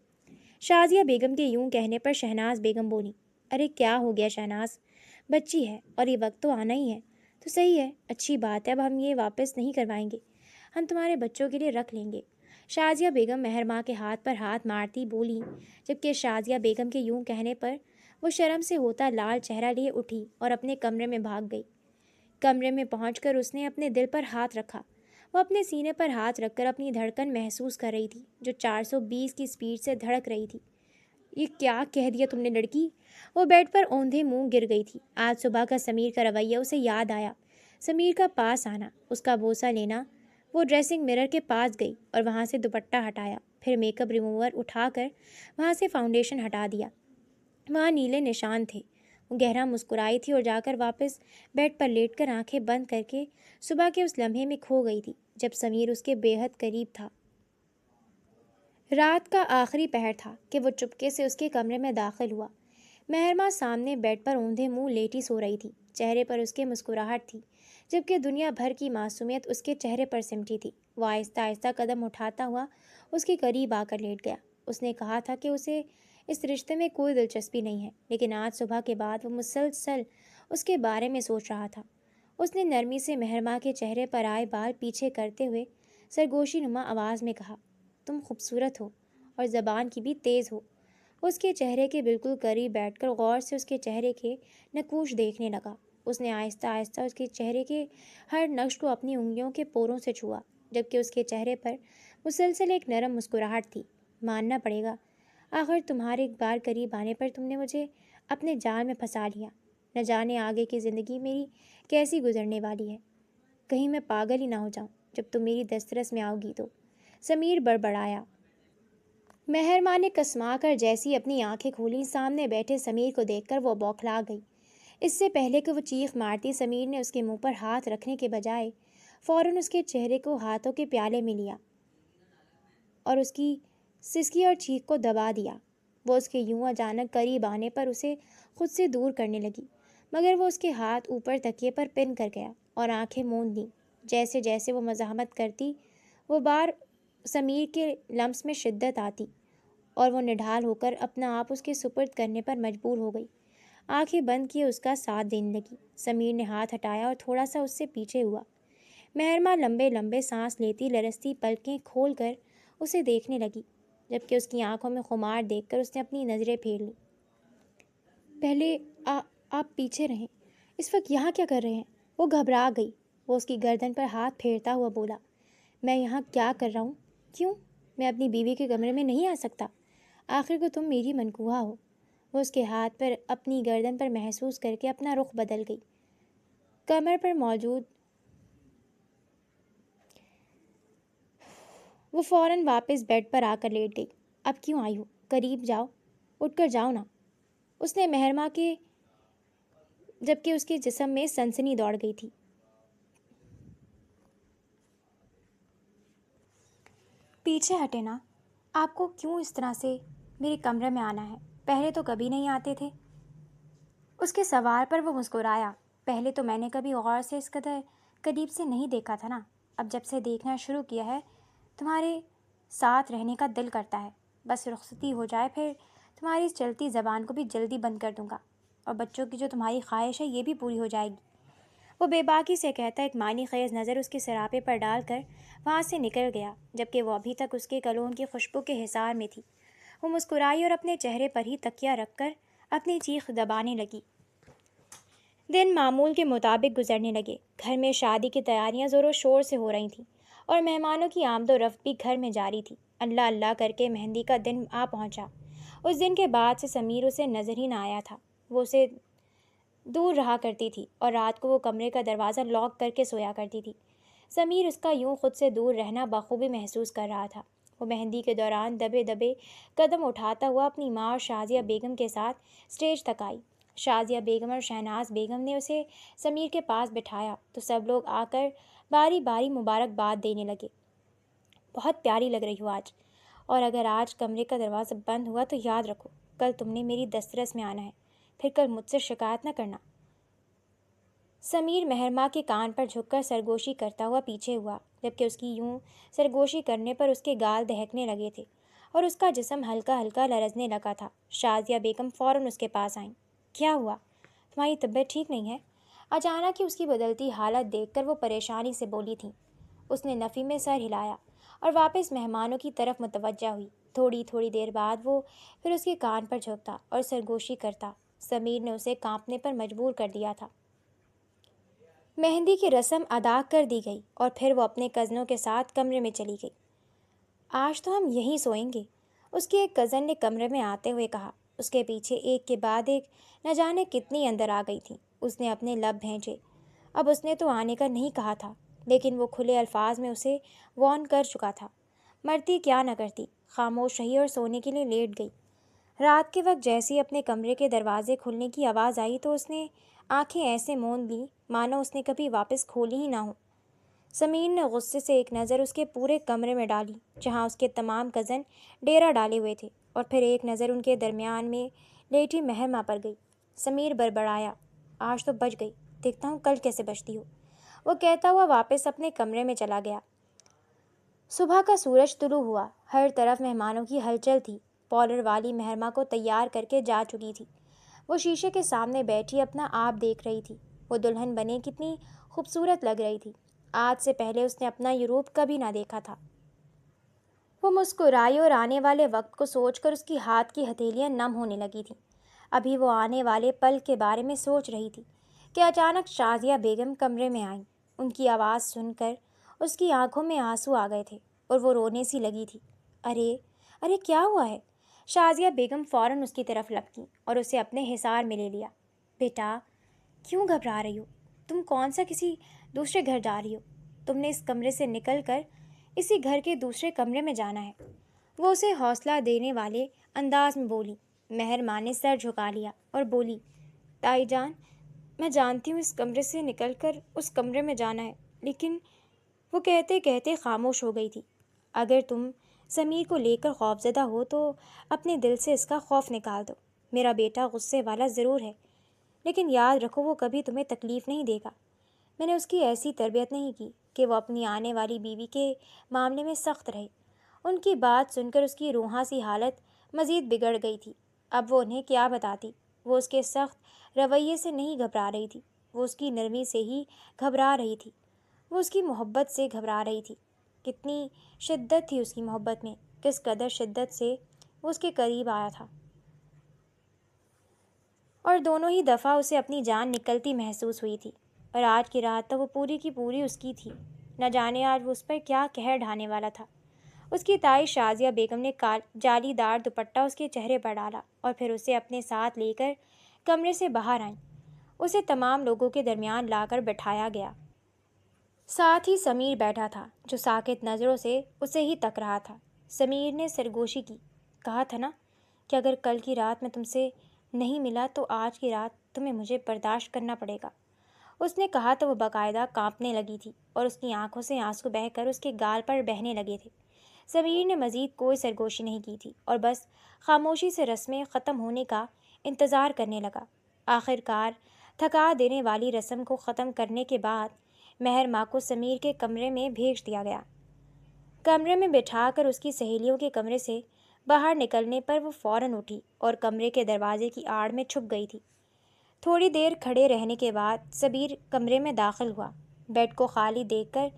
شازیہ بیگم کے یوں کہنے پر شہناز بیگم بولی، ارے کیا ہو گیا شہناز، بچی ہے اور یہ وقت تو آنا ہی ہے، تو صحیح ہے، اچھی بات ہے، اب ہم یہ واپس نہیں کروائیں گے، ہم تمہارے بچوں کے لیے رکھ لیں گے۔ شازیہ بیگم مہر ماں کے ہاتھ پر ہاتھ مارتی بولی، جبکہ شازیہ بیگم کے یوں کہنے پر وہ شرم سے ہوتا لال چہرہ لیے اٹھی اور اپنے کمرے میں بھاگ گئی۔ کمرے میں پہنچ کر اس نے اپنے دل پر ہاتھ رکھا۔ وہ اپنے سینے پر ہاتھ رکھ کر اپنی دھڑکن محسوس کر رہی تھی، جو 420 کی سپیڈ سے دھڑک رہی تھی۔ یہ کیا کہہ دیا تم نے لڑکی؟ وہ بیڈ پر اوندھے منہ گر گئی تھی۔ آج صبح کا سمیر کا رویہ اسے یاد آیا۔ سمیر کا پاس آنا، اس کا بوسہ لینا۔ وہ ڈریسنگ مرر کے پاس گئی اور وہاں سے دوپٹہ ہٹایا، پھر میک اپ ریموور اٹھا کر وہاں سے فاؤنڈیشن ہٹا دیا۔ وہاں نیلے نشان تھے۔ وہ گہرا مسکرائی تھی اور جا کر واپس بیڈ پر لیٹ کر آنکھیں بند کر کے صبح کے اس لمحے میں کھو گئی تھی جب سمیر اس کے بے حد قریب تھا۔ رات کا آخری پہر تھا کہ وہ چپکے سے اس کے کمرے میں داخل ہوا۔ مہر ماں سامنے بیڈ پر اوندھے منہ لیٹی سو رہی تھی۔ چہرے پر اس کے مسکراہٹ تھی، جبکہ دنیا بھر کی معصومیت اس کے چہرے پر سمٹی تھی۔ وہ آہستہ آہستہ قدم اٹھاتا ہوا اس کے قریب آ کر لیٹ گیا۔ اس نے کہا تھا کہ اسے اس رشتے میں کوئی دلچسپی نہیں ہے، لیکن آج صبح کے بعد وہ مسلسل اس کے بارے میں سوچ رہا تھا۔ اس نے نرمی سے مہر ماں کے چہرے پر آئے بال پیچھے کرتے ہوئے سرگوشی نما آواز میں کہا، تم خوبصورت ہو اور زبان کی بھی تیز ہو۔ اس کے چہرے کے بالکل قریب بیٹھ کر غور سے اس کے چہرے کے نقوش دیکھنے لگا۔ اس نے آہستہ آہستہ اس کے چہرے کے ہر نقش کو اپنی انگلیوں کے پوروں سے چھوا، جبکہ اس کے چہرے پر مسلسل ایک نرم مسکراہٹ تھی۔ ماننا پڑے گا، آخر تمہارے ایک بار قریب آنے پر تم نے مجھے اپنے جال میں پھنسا لیا۔ نہ جانے آگے کی زندگی میری کیسی گزرنے والی ہے۔ کہیں میں پاگل ہی نہ ہو جاؤں جب تم میری دسترس میں آؤ گی تو، سمیر بڑبڑایا۔ مہرماں نے کسما کر جیسی اپنی آنکھیں کھولیں، سامنے بیٹھے سمیر کو دیکھ کر وہ بوکھلا گئی۔ اس سے پہلے کہ وہ چیخ مارتی، سمیر نے اس کے منہ پر ہاتھ رکھنے کے بجائے فوراً اس کے چہرے کو ہاتھوں کے پیالے میں لیا اور اس کی سسکی اور چیخ کو دبا دیا۔ وہ اس کے یوں اچانک قریب آنے پر اسے خود سے دور کرنے لگی، مگر وہ اس کے ہاتھ اوپر تکیے پر پن کر گیا اور آنکھیں موند لیں۔ جیسے جیسے وہ مزاحمت کرتی، وہ بار سمیر کے لمس میں شدت آتی اور وہ نڈھال ہو کر اپنا آپ اس کے سپرد کرنے پر مجبور ہو گئی۔ آنکھیں بند کیے اس کا ساتھ دینے لگی۔ سمیر نے ہاتھ ہٹایا اور تھوڑا سا اس سے پیچھے ہوا۔ مہرماں لمبے لمبے سانس لیتی، لرزتی پلکیں کھول کر اسے دیکھنے لگی، جبکہ اس کی آنکھوں میں خمار دیکھ کر اس نے اپنی نظریں پھیر لیں۔ پہلے آپ پیچھے رہیں، اس وقت یہاں کیا کر رہے ہیں؟ وہ گھبرا گئی۔ وہ اس کی گردن پر ہاتھ پھیرتا ہوا بولا، میں یہاں کیا کر رہا ہوں؟ کیوں؟ میں اپنی بیوی کے کمرے میں نہیں آ سکتا؟ آخر کو تم میری منکوہا ہو۔ وہ اس کے ہاتھ پر اپنی گردن پر محسوس کر کے اپنا رخ بدل گئی۔ کمر پر موجود وہ فوراً واپس بیڈ پر آ کر لیٹ گئی۔ اب کیوں آئی ہو؟ قریب جاؤ، اٹھ کر جاؤ نا، اس نے مہرماں کے، جبکہ اس کے جسم میں سنسنی دوڑ گئی تھی۔ پیچھے ہٹے نا، آپ کو کیوں اس طرح سے میرے کمرے میں آنا ہے؟ پہلے تو کبھی نہیں آتے تھے۔ اس کے سوال پر وہ مسکرایا۔ پہلے تو میں نے کبھی غور سے اس قدر قریب سے نہیں دیکھا تھا نا، اب جب سے دیکھنا شروع کیا ہے تمہارے ساتھ رہنے کا دل کرتا ہے۔ بس رخصتی ہو جائے پھر تمہاری اس چلتی زبان کو بھی جلدی بند کر دوں گا، اور بچوں کی جو تمہاری خواہش ہے یہ بھی پوری ہو جائے گی۔ وہ بے باکی سے کہتا ایک معنی خیز نظر اس کے سراپے پر ڈال کر وہاں سے نکل گیا، جبکہ وہ ابھی تک اس کے کلون کی خوشبو کے حصار میں تھی۔ وہ مسکرائی اور اپنے چہرے پر ہی تکیہ رکھ کر اپنی چیخ دبانے لگی۔ دن معمول کے مطابق گزرنے لگے۔ گھر میں شادی کی تیاریاں زور و شور سے ہو رہی تھیں اور مہمانوں کی آمد و رفت بھی گھر میں جاری تھی۔ اللہ اللہ کر کے مہندی کا دن آ پہنچا۔ اس دن کے بعد سے سمیر اسے نظر ہی نہ آیا تھا۔ وہ اسے دور رہا کرتی تھی اور رات کو وہ کمرے کا دروازہ لاک کر کے سویا کرتی تھی۔ سمیر اس کا یوں خود سے دور رہنا بخوبی محسوس کر رہا تھا۔ وہ مہندی کے دوران دبے دبے قدم اٹھاتا ہوا اپنی ماں اور شازیہ بیگم کے ساتھ اسٹیج تک آئی۔ شازیہ بیگم اور شہناز بیگم نے اسے سمیر کے پاس بٹھایا تو سب لوگ آ کر باری باری مبارکباد دینے لگے۔ بہت پیاری لگ رہی ہو آج، اور اگر آج کمرے کا دروازہ بند ہوا تو یاد رکھو کل تم نے میری دسترس میں آنا ہے، پھر کل مجھ سے شکایت نہ کرنا۔ سمیر مہرماں کے کان پر جھک کر سرگوشی کرتا ہوا پیچھے ہوا، جبکہ اس کی یوں سرگوشی کرنے پر اس کے گال دہکنے لگے تھے اور اس کا جسم ہلکا ہلکا لرزنے لگا تھا۔ شازیہ بیگم فوراً اس کے پاس آئیں۔ کیا ہوا؟ تمہاری طبیعت ٹھیک نہیں ہے؟ اچانک ہی اس کی بدلتی حالت دیکھ کر وہ پریشانی سے بولی تھیں۔ اس نے نفی میں سر ہلایا اور واپس مہمانوں کی طرف متوجہ ہوئی۔ تھوڑی دیر بعد وہ پھر اس کے کان پر جھکتا اور سرگوشی کرتا۔ سمیر نے اسے کانپنے پر مجبور کر دیا تھا۔ مہندی کی رسم ادا کر دی گئی اور پھر وہ اپنے کزنوں کے ساتھ کمرے میں چلی گئی۔ آج تو ہم یہیں سوئیں گے، اس کے ایک کزن نے کمرے میں آتے ہوئے کہا۔ اس کے پیچھے ایک کے بعد ایک نہ جانے کتنی اندر آ گئی تھیں۔ اس نے اپنے لب بھینچے۔ اب اس نے تو آنے کا نہیں کہا تھا، لیکن وہ کھلے الفاظ میں اسے وارن کر چکا تھا۔ مرتی کیا نہ کرتی، خاموش رہی اور سونے کے لیے لیٹ گئی۔ رات کے وقت جیسے ہی اپنے کمرے کے دروازے کھلنے کی آواز آئی تو اس نے آنکھیں ایسے موند لیں مانو اس نے کبھی واپس کھولی ہی نہ ہوں۔ سمیر نے غصے سے ایک نظر اس کے پورے کمرے میں ڈالی جہاں اس کے تمام کزن ڈیرا ڈالے ہوئے تھے، اور پھر ایک نظر ان کے درمیان میں لیٹی مہرماں پر گئی۔ سمیر بڑبڑایا، آج تو بچ گئی، دیکھتا ہوں کل کیسے بچتی ہو، وہ کہتا ہوا واپس اپنے کمرے میں چلا گیا۔ صبح کا سورج طلوع ہوا۔ ہر طرف مہمانوں کی ہلچل تھی۔ پارلر والی مہرماں کو تیار کر کے جا چکی تھی۔ وہ شیشے کے سامنے بیٹھی اپنا آپ دیکھ رہی تھی۔ وہ دلہن بنے کتنی خوبصورت لگ رہی تھی۔ آج سے پہلے اس نے اپنا یہ روپ کبھی نہ دیکھا تھا۔ وہ مسکرائی اور آنے والے وقت کو سوچ کر اس کی ہاتھ کی ہتھیلیاں نم ہونے لگی تھیں۔ ابھی وہ آنے والے پل کے بارے میں سوچ رہی تھی کہ اچانک شازیہ بیگم کمرے میں آئیں۔ ان کی آواز سن کر اس کی آنکھوں میں آنسو آ گئے تھے اور وہ رونے سی لگی تھی۔ ارے کیا ہوا ہے؟ شازیہ بیگم فوراً اس کی طرف لپکیں اور اسے اپنے حصار میں لے لیا۔ بیٹا کیوں گھبرا رہی ہو؟ تم کون سا کسی دوسرے گھر جا رہی ہو، تم نے اس کمرے سے نکل کر اسی گھر کے دوسرے کمرے میں جانا ہے۔ وہ اسے حوصلہ دینے والے انداز میں بولی۔ مہر ماں نے سر جھکا لیا اور بولی، تائی جان، میں جانتی ہوں اس کمرے سے نکل کر اس کمرے میں جانا ہے، لیکن وہ کہتے کہتے خاموش ہو گئی تھی۔ اگر تم سمیر کو لے کر خوفزدہ ہو تو اپنے دل سے اس کا خوف نکال دو۔ میرا بیٹا غصے والا ضرور ہے، لیکن یاد رکھو وہ کبھی تمہیں تکلیف نہیں دے گا۔ میں نے اس کی ایسی تربیت نہیں کی کہ وہ اپنی آنے والی بیوی کے معاملے میں سخت رہے۔ ان کی بات سن کر اس کی روحاں سی حالت مزید بگڑ گئی تھی۔ اب وہ انہیں کیا بتاتی؟ وہ اس کے سخت رویے سے نہیں گھبرا رہی تھی، وہ اس کی نرمی سے ہی گھبرا رہی تھی، وہ اس کی محبت سے گھبرا رہی تھی۔ کتنی شدت تھی اس کی محبت میں، کس قدر شدت سے وہ اس کے قریب آیا تھا، اور دونوں ہی دفعہ اسے اپنی جان نکلتی محسوس ہوئی تھی۔ اور آج کی رات تو وہ پوری کی پوری اس کی تھی۔ نہ جانے آج وہ اس پر کیا قہر ڈھانے والا تھا۔ اس کی تائی شازیہ بیگم نے جالی دار دوپٹہ اس کے چہرے پر ڈالا اور پھر اسے اپنے ساتھ لے کر کمرے سے باہر آئیں۔ اسے تمام لوگوں کے درمیان لا کر بٹھایا گیا۔ ساتھ ہی سمیر بیٹھا تھا، جو ساکت نظروں سے اسے ہی تک رہا تھا۔ سمیر نے سرگوشی کی، کہا تھا نا کہ اگر کل کی رات میں تم سے نہیں ملا تو آج کی رات تمہیں مجھے برداشت کرنا پڑے گا۔ اس نے کہا تو وہ باقاعدہ کانپنے لگی تھی اور اس کی آنکھوں سے آنسو بہہ کر اس کے گال پر بہنے لگے تھے۔ سمیر نے مزید کوئی سرگوشی نہیں کی تھی اور بس خاموشی سے رسمیں ختم ہونے کا انتظار کرنے لگا۔ آخر کار تھکا دینے والی رسم کو ختم کرنے کے بعد مہر ماں کو سمیر کے کمرے میں بھیج دیا گیا۔ کمرے میں بٹھا کر اس کی سہیلیوں کے کمرے سے باہر نکلنے پر وہ فوراً اٹھی اور کمرے کے دروازے کی آڑ میں چھپ گئی تھی۔ تھوڑی دیر کھڑے رہنے کے بعد سمیر کمرے میں داخل ہوا، بیڈ کو خالی دیکھ کر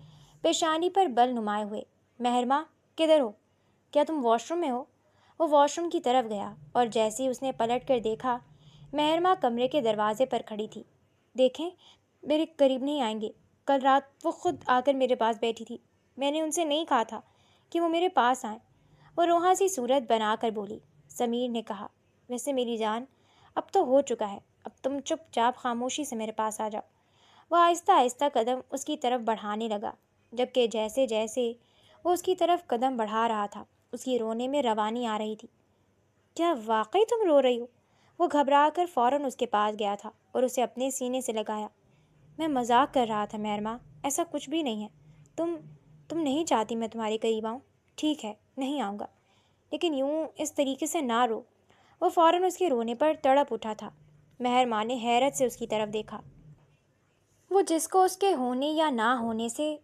پیشانی پر بل نمائے ہوئے۔ مہر ماں، کدھر ہو؟ کیا تم واش روم میں ہو؟ وہ واش روم کی طرف گیا اور جیسے ہی اس نے پلٹ کر دیکھا، مہر ماں کمرے کے دروازے پر کھڑی تھی۔ دیکھیں، میرے قریب نہیں آئیں گے۔ کل رات وہ خود آ کر میرے پاس بیٹھی تھی، میں نے ان سے نہیں کہا تھا کہ وہ میرے پاس آئیں۔ وہ روحاں سی صورت بنا کر بولی۔ سمیر نے کہا، ویسے میری جان، اب تو ہو چکا ہے، اب تم چپ چاپ خاموشی سے میرے پاس آ جاؤ۔ وہ آہستہ آہستہ قدم اس کی طرف بڑھانے لگا، جبکہ جیسے جیسے وہ اس کی طرف قدم بڑھا رہا تھا اس کی رونے میں روانی آ رہی تھی۔ کیا واقعی تم رو رہی ہو؟ وہ گھبرا کر فوراً اس کے پاس گیا تھا اور اسے اپنے سینے سے لگایا۔ میں مذاق کر رہا تھا مہر ماں، ایسا کچھ بھی نہیں ہے۔ تم نہیں چاہتی میں تمہارے قریب آؤں؟ ٹھیک ہے، نہیں آؤں گا، لیکن یوں اس طریقے سے نہ رو۔ وہ فوراً اس کے رونے پر تڑپ اٹھا تھا۔ مہر ماں نے حیرت سے اس کی طرف دیکھا، وہ جس کو اس کے ہونے یا نہ ہونے سے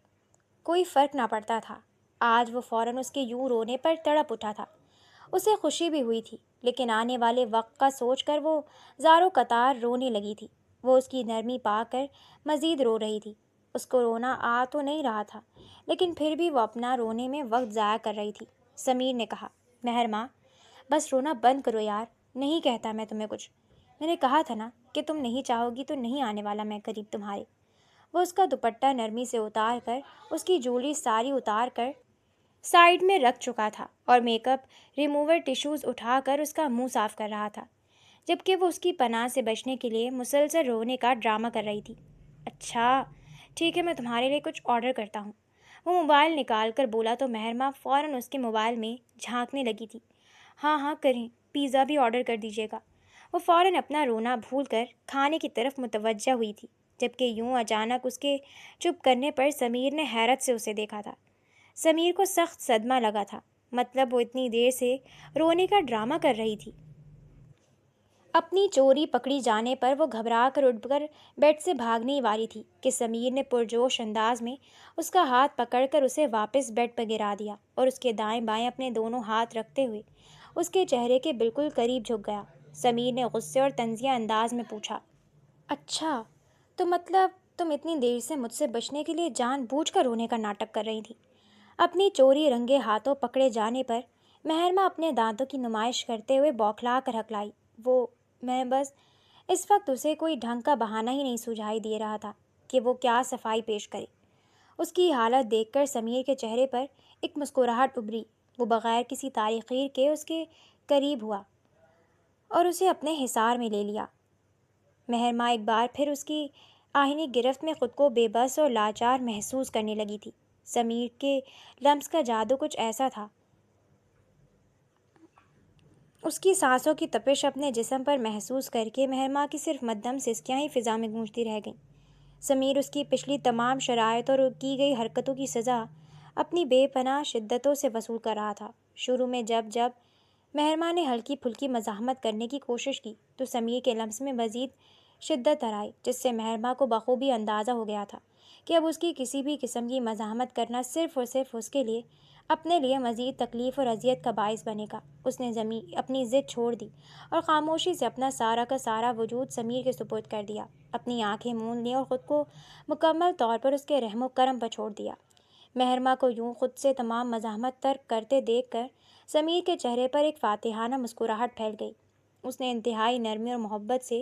کوئی فرق نہ پڑتا تھا، آج وہ فوراً اس کے یوں رونے پر تڑپ اٹھا تھا۔ اسے خوشی بھی ہوئی تھی، لیکن آنے والے وقت کا سوچ کر وہ زاروں قطار رونے لگی تھی۔ وہ اس کی نرمی پا کر مزید رو رہی تھی۔ اس کو رونا آ تو نہیں رہا تھا، لیکن پھر بھی وہ اپنا رونے میں وقت ضائع کر رہی تھی۔ سمیر نے کہا، مہر ماں، بس رونا بند کرو یار، نہیں کہتا میں تمہیں کچھ۔ میں نے کہا تھا نا کہ تم نہیں چاہو گی تو نہیں آنے والا میں قریب تمہارے۔ وہ اس کا دوپٹہ نرمی سے اتار کر، اس کی جولی ساری اتار کر سائیڈ میں رکھ چکا تھا اور میک اپ ریموور ٹیشوز اٹھا کر اس کا منہ صاف کر رہا تھا، جبکہ وہ اس کی پناہ سے بچنے کے لیے مسلسل رونے کا ڈرامہ کر رہی تھی۔ اچھا ٹھیک ہے، میں تمہارے لیے کچھ آرڈر کرتا ہوں۔ وہ موبائل نکال کر بولا تو مہر ماں فوراً اس کے موبائل میں جھانکنے لگی تھی۔ ہاں ہاں کریں، پیزا بھی آرڈر کر دیجیے گا۔ وہ فوراً اپنا رونا بھول کر کھانے کی طرف متوجہ ہوئی تھی، جبکہ یوں اچانک اس کے چپ کرنے پر سمیر نے حیرت سے اسے دیکھا تھا۔ سمیر کو سخت صدمہ لگا تھا، مطلب وہ اتنی دیر سے رونے کا ڈرامہ کر رہی تھی۔ اپنی چوری پکڑی جانے پر وہ گھبرا کر اٹھ کر بیڈ سے بھاگنے والی تھی کہ سمیر نے پرجوش انداز میں اس کا ہاتھ پکڑ کر اسے واپس بیڈ پر گرا دیا اور اس کے دائیں بائیں اپنے دونوں ہاتھ رکھتے ہوئے اس کے چہرے کے بالکل قریب جھک گیا۔ سمیر نے غصے اور طنزیہ انداز میں پوچھا، اچھا تو مطلب تم اتنی دیر سے مجھ سے بچنے کے لیے جان بوجھ کر رونے کا ناٹک کر رہی تھی؟ اپنی چوری رنگے ہاتھوں پکڑے جانے پر مہر ماں اپنے دانتوں کی نمائش کرتے ہوئے بوکھلا کر ہکلائی۔ میں بس اس وقت اسے کوئی ڈھنگ کا بہانہ ہی نہیں سجھائی دے رہا تھا کہ وہ کیا صفائی پیش کرے۔ اس کی حالت دیکھ کر سمیر کے چہرے پر ایک مسکراہٹ ابھری۔ وہ بغیر کسی تاخیر کے اس کے قریب ہوا اور اسے اپنے حصار میں لے لیا۔ مہر ماں ایک بار پھر اس کی آہنی گرفت میں خود کو بے بس اور لاچار محسوس کرنے لگی تھی۔ سمیر کے لمس کا جادو کچھ ایسا تھا، اس کی سانسوں کی تپش اپنے جسم پر محسوس کر کے مہرماں کی صرف مدھم سسکیاں ہی فضا میں گونجتی رہ گئیں۔ سمیر اس کی پچھلی تمام شرائط اور کی گئی حرکتوں کی سزا اپنی بے پناہ شدتوں سے وصول کر رہا تھا۔ شروع میں جب مہرماں نے ہلکی پھلکی مزاحمت کرنے کی کوشش کی تو سمیر کے لمس میں مزید شدت آئی، جس سے مہرماں کو بخوبی اندازہ ہو گیا تھا کہ اب اس کی کسی بھی قسم کی مزاحمت کرنا صرف اور صرف اس کے لیے اپنے لیے مزید تکلیف اور اذیت کا باعث بنے گا۔ اس نے اپنی ضد چھوڑ دی اور خاموشی سے اپنا سارا کا سارا وجود سمیر کے سپرد کر دیا، اپنی آنکھیں موند لیں اور خود کو مکمل طور پر اس کے رحم و کرم پر چھوڑ دیا۔ مہرماں کو یوں خود سے تمام مزاحمت ترک کرتے دیکھ کر سمیر کے چہرے پر ایک فاتحانہ مسکراہٹ پھیل گئی۔ اس نے انتہائی نرمی اور محبت سے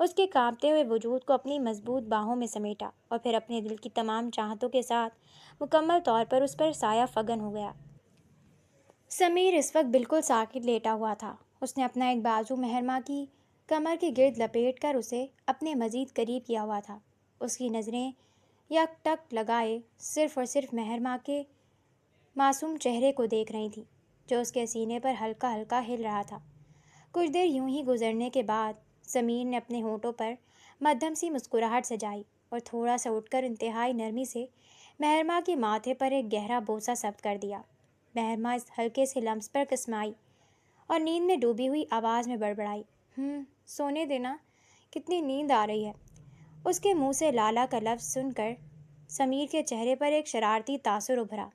اس کے کانپتے ہوئے وجود کو اپنی مضبوط باہوں میں سمیٹا اور پھر اپنے دل کی تمام چاہتوں کے ساتھ مکمل طور پر اس پر سایہ فگن ہو گیا۔ سمیر اس وقت بالکل ساکت لیٹا ہوا تھا۔ اس نے اپنا ایک بازو مہرماں کی کمر کے گرد لپیٹ کر اسے اپنے مزید قریب کیا ہوا تھا۔ اس کی نظریں یک ٹک لگائے صرف اور صرف مہرماں کے معصوم چہرے کو دیکھ رہی تھیں، جو اس کے سینے پر ہلکا ہلکا ہل رہا تھا۔ کچھ دیر یوں ہی گزرنے کے بعد سمیر نے اپنے ہونٹوں پر مدھم سی مسکراہٹ سجائی اور تھوڑا سا اٹھ کر انتہائی نرمی سے مہرماں کے ماتھے پر ایک گہرا بوسہ ثبت کر دیا۔ مہرماں اس ہلکے سے لمس پر کسمائی اور نیند میں ڈوبی ہوئی آواز میں بڑبڑائی، سونے دینا، کتنی نیند آ رہی ہے۔ اس کے منہ سے لالا کا لفظ سن کر سمیر کے چہرے پر ایک شرارتی تاثر ابھرا۔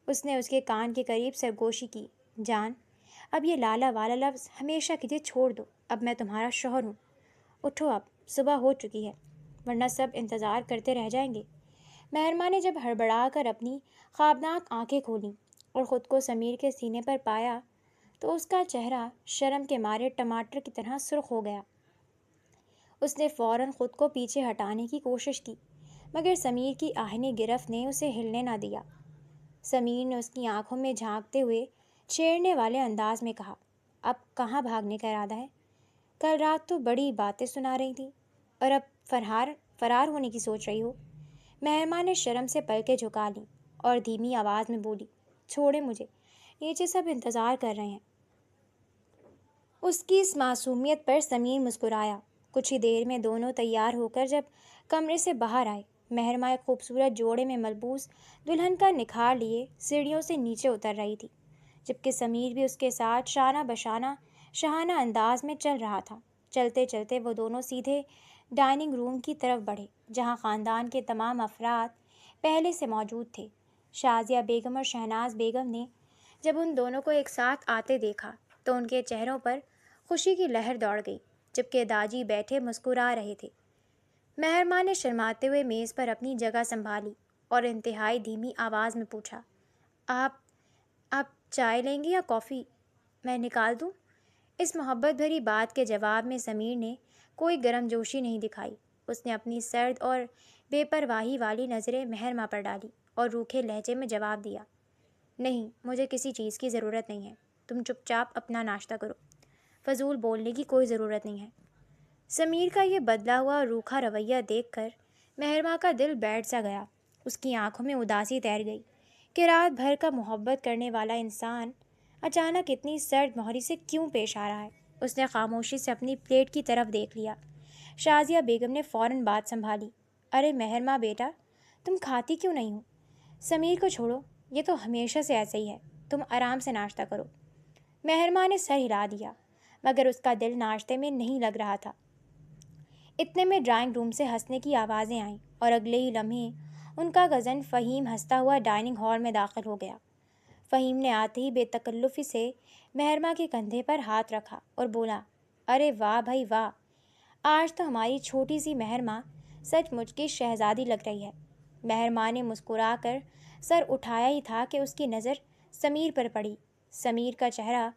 اس نے اس کے کان کے قریب سرگوشی کی، جان، اب یہ لالا والا لفظ ہمیشہ کے لیے چھوڑ دو، اب میں تمہارا شوہر ہوں، اٹھو، اب صبح ہو چکی ہے، ورنہ سب انتظار کرتے رہ جائیں گے۔ مہرماں نے جب ہڑبڑا کر اپنی خوابناک آنکھیں کھولیں اور خود کو سمیر کے سینے پر پایا تو اس کا چہرہ شرم کے مارے ٹماٹر کی طرح سرخ ہو گیا۔ اس نے فوراً خود کو پیچھے ہٹانے کی کوشش کی، مگر سمیر کی آہنی گرفت نے اسے ہلنے نہ دیا۔ سمیر نے اس کی آنکھوں میں جھانکتے ہوئے چھیڑنے والے انداز میں کہا، اب کہاں بھاگنے کا ارادہ ہے؟ کل رات تو بڑی باتیں سنا رہی تھی اور اب فرار ہونے کی سوچ رہی ہو۔ مہرماں نے شرم سے پلکیں جھکا لیں اور دھیمی آواز میں بولی، چھوڑے مجھے، نیچے سب انتظار کر رہے ہیں۔ اس کی اس معصومیت پر سمیر مسکرایا۔ کچھ ہی دیر میں دونوں تیار ہو کر جب کمرے سے باہر آئے، مہرماں ایک خوبصورت جوڑے میں ملبوس دلہن کا نکھار لیے سیڑھیوں سے نیچے اتر رہی تھی، جبکہ سمیر بھی اس کے ساتھ شانہ بشانہ شاہانہ انداز میں چل رہا تھا۔ چلتے چلتے وہ دونوں سیدھے ڈائننگ روم کی طرف بڑھے، جہاں خاندان کے تمام افراد پہلے سے موجود تھے۔ شازیہ بیگم اور شہناز بیگم نے جب ان دونوں کو ایک ساتھ آتے دیکھا تو ان کے چہروں پر خوشی کی لہر دوڑ گئی، جبکہ داجی بیٹھے مسکرا رہے تھے۔ مہرماں نے شرماتے ہوئے میز پر اپنی جگہ سنبھالی اور انتہائی دھیمی آواز میں پوچھا، آپ چائے لیں گے یا کافی؟ میں نکال دوں؟ اس محبت بھری بات کے جواب میں سمیر نے کوئی گرم جوشی نہیں دکھائی۔ اس نے اپنی سرد اور بے پرواہی والی نظریں مہرماں پر ڈالی اور روکھے لہجے میں جواب دیا، نہیں، مجھے کسی چیز کی ضرورت نہیں ہے، تم چپ چاپ اپنا ناشتہ کرو، فضول بولنے کی کوئی ضرورت نہیں ہے۔ سمیر کا یہ بدلا ہوا روکھا رویہ دیکھ کر مہرماں کا دل بیٹھ سا گیا۔ اس کی آنکھوں میں اداسی تیر گئی کہ رات بھر کا محبت کرنے والا انسان اچانک اتنی سرد مہری سے کیوں پیش آ رہا ہے۔ اس نے خاموشی سے اپنی پلیٹ کی طرف دیکھ لیا۔ شازیہ بیگم نے فوراً بات سنبھالی، ارے مہرماں بیٹا، تم کھاتی کیوں نہیں ہو؟ سمیر کو چھوڑو، یہ تو ہمیشہ سے ایسا ہی ہے، تم آرام سے ناشتہ کرو۔ مہرماں نے سر ہلا دیا، مگر اس کا دل ناشتے میں نہیں لگ رہا تھا۔ اتنے میں ڈرائنگ روم سے ہنسنے کی آوازیں آئیں اور اگلے ہی لمحے ان کا کزن فہیم ہنستا ہوا ڈائننگ ہال میں داخل ہو گیا۔ فہیم نے آتے ہی بے تکلفی سے مہرماں کے کندھے پر ہاتھ رکھا اور بولا، ارے واہ بھائی واہ، آج تو ہماری چھوٹی سی مہرماں سچ مچ کی شہزادی لگ رہی ہے۔ مہرماں نے مسکرا کر سر اٹھایا ہی تھا کہ اس کی نظر سمیر پر پڑی۔ سمیر کا چہرہ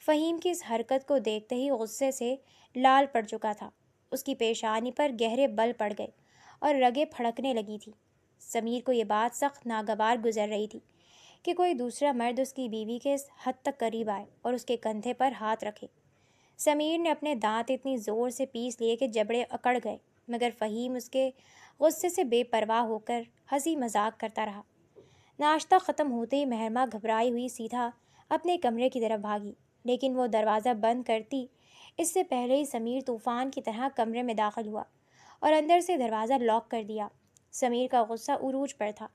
فہیم کی اس حرکت کو دیکھتے ہی غصے سے لال پڑ چکا تھا۔ اس کی پیشانی پر گہرے بل پڑ گئے اور رگیں پھڑکنے لگی تھی۔ سمیر کو یہ بات سخت ناگوار گزر رہی تھی کہ کوئی دوسرا مرد اس کی بیوی کے اس حد تک قریب آئے اور اس کے کندھے پر ہاتھ رکھے۔ سمیر نے اپنے دانت اتنی زور سے پیس لیے کہ جبڑے اکڑ گئے، مگر فہیم اس کے غصے سے بے پرواہ ہو کر ہنسی مذاق کرتا رہا۔ ناشتہ ختم ہوتے ہی مہرماں گھبرائی ہوئی سیدھا اپنے کمرے کی طرف بھاگی، لیکن وہ دروازہ بند کرتی اس سے پہلے ہی سمیر طوفان کی طرح کمرے میں داخل ہوا اور اندر سے دروازہ لاک کر دیا۔ سمیر کا غصہ عروج پر تھا۔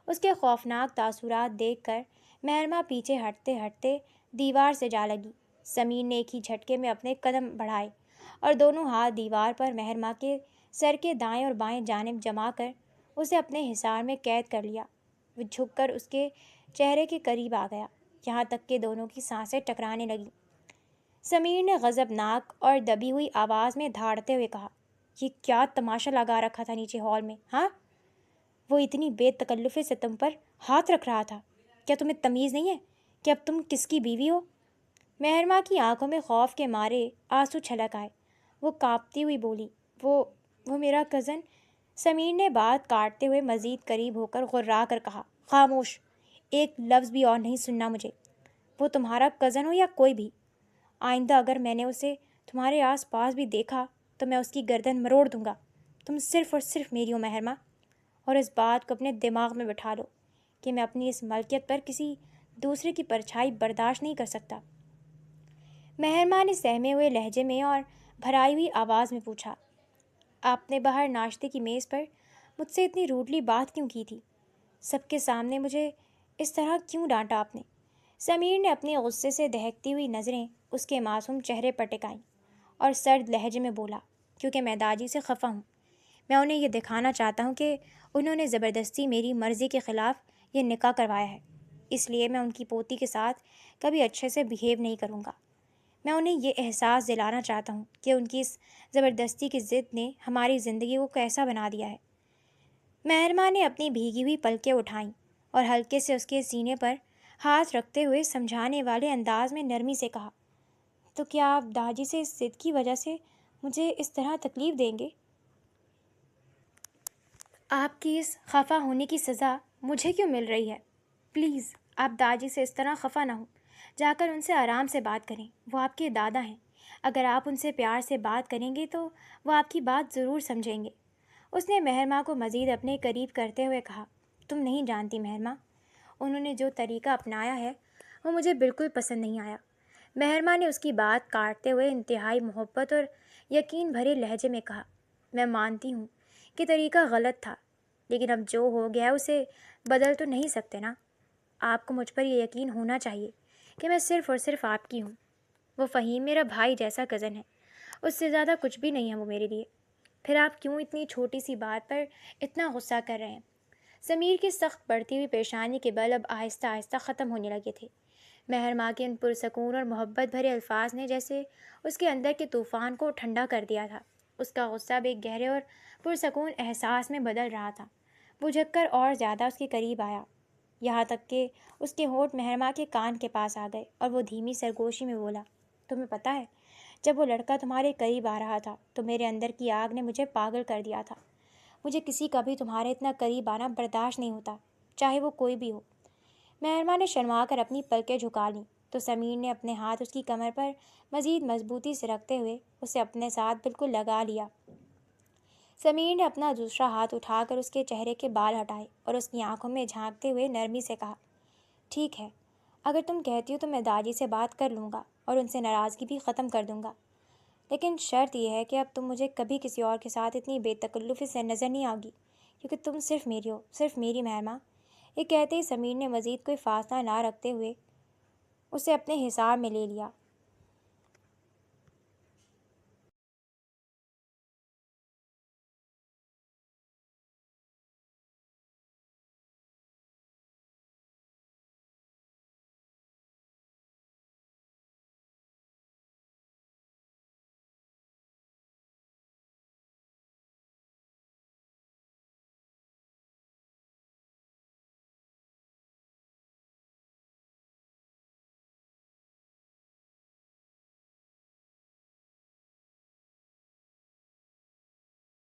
اس کے خوفناک تاثرات دیکھ کر مہرماں پیچھے ہٹتے ہٹتے دیوار سے جا لگی۔ سمیر نے ایک ہی جھٹکے میں اپنے قدم بڑھائے اور دونوں ہاتھ دیوار پر مہرماں کے سر کے دائیں اور بائیں جانب جما کر اسے اپنے حصار میں قید کر لیا۔ وہ جھک کر اس کے چہرے کے قریب آ گیا، یہاں تک کہ دونوں کی سانسیں ٹکرانے لگیں۔ سمیر نے غضبناک اور دبی ہوئی آواز میں دھاڑتے ہوئے کہا، یہ کیا تماشا لگا رکھا تھا نیچے ہال میں، ہاں؟ وہ اتنی بے تکلفی سے تم پر ہاتھ رکھ رہا تھا، کیا تمہیں تمیز نہیں ہے کہ اب تم کس کی بیوی ہو؟ مہرماں کی آنکھوں میں خوف کے مارے آنسو چھلک آئے۔ وہ کانپتی ہوئی بولی، وہ میرا کزن۔ سمیر نے بات کاٹتے ہوئے مزید قریب ہو کر غرا کر کہا، خاموش، ایک لفظ بھی اور نہیں سننا مجھے۔ وہ تمہارا کزن ہو یا کوئی بھی، آئندہ اگر میں نے اسے تمہارے آس پاس بھی دیکھا تو میں اس کی گردن مروڑ دوں گا۔ تم صرف اور صرف میری ہو مہرماں، اور اس بات کو اپنے دماغ میں بٹھا لو کہ میں اپنی اس ملکیت پر کسی دوسرے کی پرچھائی برداشت نہیں کر سکتا۔ مہرماں نے سہمے ہوئے لہجے میں اور بھرائی ہوئی آواز میں پوچھا، آپ نے باہر ناشتے کی میز پر مجھ سے اتنی روڈلی بات کیوں کی تھی؟ سب کے سامنے مجھے اس طرح کیوں ڈانٹا آپ نے؟ سمیر نے اپنے غصے سے دہکتی ہوئی نظریں اس کے معصوم چہرے پر ٹکائیں اور سرد لہجے میں بولا، کیونکہ میں داجی سے خفا ہوں۔ میں انہیں یہ دکھانا چاہتا ہوں کہ انہوں نے زبردستی میری مرضی کے خلاف یہ نکاح کروایا ہے، اس لیے میں ان کی پوتی کے ساتھ کبھی اچھے سے بیہیو نہیں کروں گا۔ میں انہیں یہ احساس دلانا چاہتا ہوں کہ ان کی اس زبردستی کی ضد نے ہماری زندگی کو کیسا بنا دیا ہے۔ مہرماں نے اپنی بھیگی ہوئی پلکیں اٹھائیں اور ہلکے سے اس کے سینے پر ہاتھ رکھتے ہوئے سمجھانے والے انداز میں نرمی سے کہا، تو کیا آپ داجی سے اس ضد کی وجہ سے مجھے اس طرح تکلیف دیں گے؟ آپ کی اس خفا ہونے کی سزا مجھے کیوں مل رہی ہے؟ پلیز آپ داجی سے اس طرح خفا نہ ہوں، جا کر ان سے آرام سے بات کریں، وہ آپ کے دادا ہیں۔ اگر آپ ان سے پیار سے بات کریں گے تو وہ آپ کی بات ضرور سمجھیں گے۔ اس نے مہرماں کو مزید اپنے قریب کرتے ہوئے کہا، تم نہیں جانتی مہرماں، انہوں نے جو طریقہ اپنایا ہے وہ مجھے بالکل پسند نہیں آیا۔ مہرماں نے اس کی بات کاٹتے ہوئے انتہائی محبت اور یقین بھرے لہجے میں کہا، میں مانتی ہوں کہ طریقہ غلط تھا، لیکن اب جو ہو گیا اسے بدل تو نہیں سکتے نا۔ آپ کو مجھ پر یہ یقین ہونا چاہیے کہ میں صرف اور صرف آپ کی ہوں۔ وہ فہیم میرا بھائی جیسا کزن ہے، اس سے زیادہ کچھ بھی نہیں ہے وہ میرے لیے۔ پھر آپ کیوں اتنی چھوٹی سی بات پر اتنا غصہ کر رہے ہیں؟ سمیر کی سخت بڑھتی ہوئی پیشانی کے بل اب آہستہ آہستہ ختم ہونے لگے تھے۔ مہرماں کے ان پرسکون اور محبت بھرے الفاظ نے جیسے اس کے اندر کے طوفان کو ٹھنڈا کر دیا تھا۔ اس کا غصہ اب ایک گہرے اور پرسکون احساس میں بدل رہا تھا۔ وہ جھک کر اور زیادہ اس کے قریب آیا، یہاں تک کہ اس کے ہونٹ مہرماں کے کان کے پاس آ گئے اور وہ دھیمی سرگوشی میں بولا، تمہیں پتہ ہے جب وہ لڑکا تمہارے قریب آ رہا تھا تو میرے اندر کی آگ نے مجھے پاگل کر دیا تھا۔ مجھے کسی کا بھی تمہارے اتنا قریب آنا برداشت نہیں ہوتا، چاہے وہ کوئی بھی ہو۔ مہرماں نے شرما کر اپنی پلکیں جھکا لیں تو سمیر نے اپنے ہاتھ اس کی کمر پر مزید مضبوطی سے رکھتے ہوئے اسے اپنے ساتھ بالکل لگا لیا۔ سمیر نے اپنا دوسرا ہاتھ اٹھا کر اس کے چہرے کے بال ہٹائے اور اس کی آنکھوں میں جھانکتے ہوئے نرمی سے کہا، ٹھیک ہے، اگر تم کہتی ہو تو میں داجی سے بات کر لوں گا اور ان سے ناراضگی بھی ختم کر دوں گا، لیکن شرط یہ ہے کہ اب تم مجھے کبھی کسی اور کے ساتھ اتنی بے تکلفی سے نظر نہیں آؤگی، کیونکہ تم صرف میری ہو، صرف میری مہرماں۔ یہ کہتے ہی سمیر نے مزید کوئی فاصلہ نہ رکھتے ہوئے اسے اپنے حصار میں لے لیا